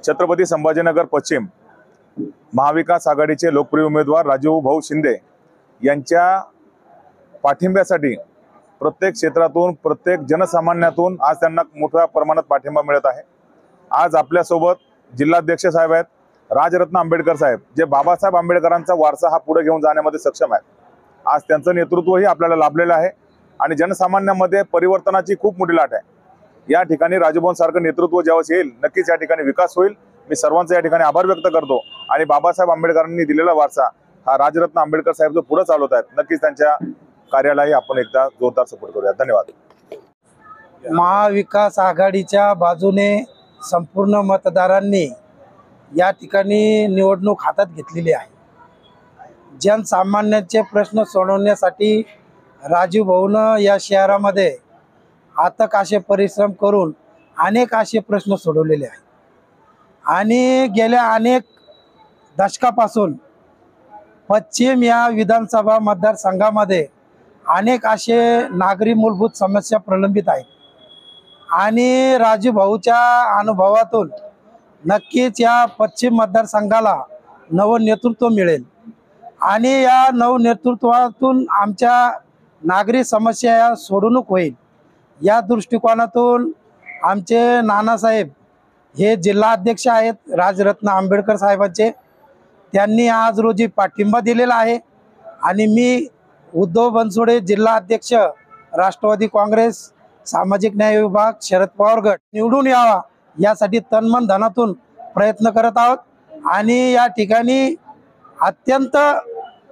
छत्रपती संभाजीनगर पश्चिम महाविकास आघाडीचे लोकप्रिय उमेदवार राजू भाऊ शिंदे यांच्या पाठिंब्यासाठी प्रत्येक क्षेत्रातून प्रत्येक जनसामान्यातून आज त्यांना मोठ्या प्रमाणात पाठिंबा मिळत आहे। आज आपल्यासोबत जिल्हाध्यक्ष साहेब आहेत, राजरत्न आंबेडकर साहेब, जे बाबासाहेब आंबेडकरांचा वारसा हा पुढे घेऊन जाण्यामध्ये सक्षम आहेत। आज त्यांचं नेतृत्वही आपल्याला लाभलेलं आहे आणि जनसामान्यांमध्ये परिवर्तनाची खूप मोठी लाट आहे। या ठिकाणी राजूभाऊंसारखं नेतृत्व ज्यावेळेस येईल नक्कीच या ठिकाणी विकास होईल। मी सर्वांचे या ठिकाणी आभार व्यक्त करतो आणि बाबासाहेब आंबेडकरांनी दिलेला वारसा हा राजरत्न आंबेडकर साहेब जो पुढे चालवत आहेत, नक्कीच त्यांच्या कार्यालाही आपण एकदा जोरदार सपोर्ट करूया। धन्यवाद। महाविकास आघाडीच्या बाजूने संपूर्ण मतदारांनी या ठिकाणी निवडणूक हातात घेतलेली आहे। जनसामान्यांचे प्रश्न सोडवण्यासाठी राजू भाऊनं या शहरामध्ये अथक असे परिश्रम करून अनेक असे प्रश्न सोडवलेले आहेत आणि गेल्या अनेक दशकापासून पश्चिम या विधानसभा मतदारसंघामध्ये अनेक असे नागरी मूलभूत समस्या प्रलंबित आहेत आणि राजू भाऊच्या अनुभवातून नक्कीच या पश्चिम मतदारसंघाला नवं नेतृत्व मिळेल आणि या नवनेतृत्वातून आमच्या नागरी समस्या या सोडवणूक होईल। या दृष्टिकोनातून आमचे नानासाहेब हे जिल्हा अध्यक्ष आहेत राजरत्न आंबेडकर साहेबांचे, त्यांनी आज रोजी पाठिंबा दिलेला आहे आणि मी उद्धव बनसोडे जिल्हा अध्यक्ष राष्ट्रवादी काँग्रेस सामाजिक न्याय विभाग शरद पवार गट निवडून यावा यासाठी तनमन धनातून प्रयत्न करत आहोत आणि या ठिकाणी अत्यंत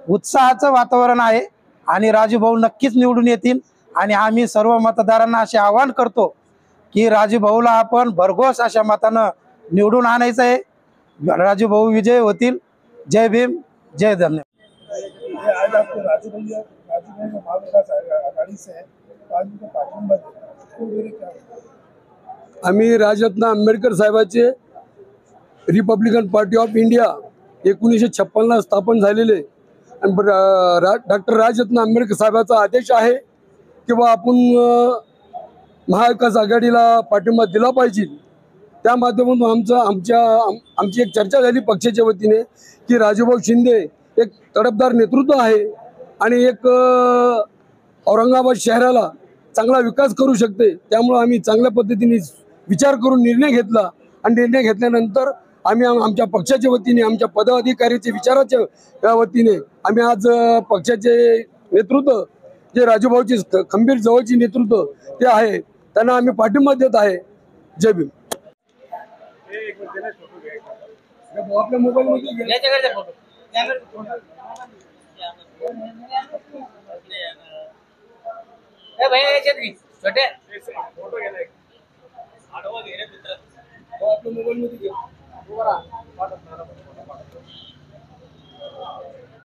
उत्साहाचं वातावरण आहे आणि राजू भाऊ नक्कीच निवडून येतील आणि आम्ही सर्व मतदारांना असे आवाहन करतो की राजू भाऊला आपण भरघोस अशा मतानं निवडून आणायचं आहे। राजू भाऊ विजय होतील। जय भीम, जय धन्यवाद। आज आपको राजू भाई महाविकास आघाड़ी से है, आज उनको पाठिंबा देना, आम्ही राजरत्न आंबेडकर साहेबांचे रिपब्लिकन पार्टी ऑफ इंडिया 1956 स्थापन झालेले आणि डॉक्टर राजरत्न आंबेडकर साहेबांचा आदेश आहे की बा आपण महाविकास आघाडीला पाठिंबा दिला पाहिजे। त्या माध्यमातून आमची एक चर्चा झाली पक्षाच्या वतीने की राजूभाऊ शिंदे एक तडफदार नेतृत्व आहे आणि एक औरंगाबाद शहराला चांगला विकास करू शकते। त्यामुळे आम्ही चांगल्या पद्धतीने विचार करून निर्णय घेतला आणि निर्णय घेतल्यानंतर आम्ही आमच्या पक्षाच्या वतीने आमच्या पदाधिकाऱ्याच्या विचाराच्या वतीने आम्ही आज पक्षाचे नेतृत्व जे राजूभाऊची खंबीर जवळची नेतृत्व ते आहे त्यांना आम्ही पाठिंबा देत आहे। जय भीम। आपल्या मोबाईल मध्ये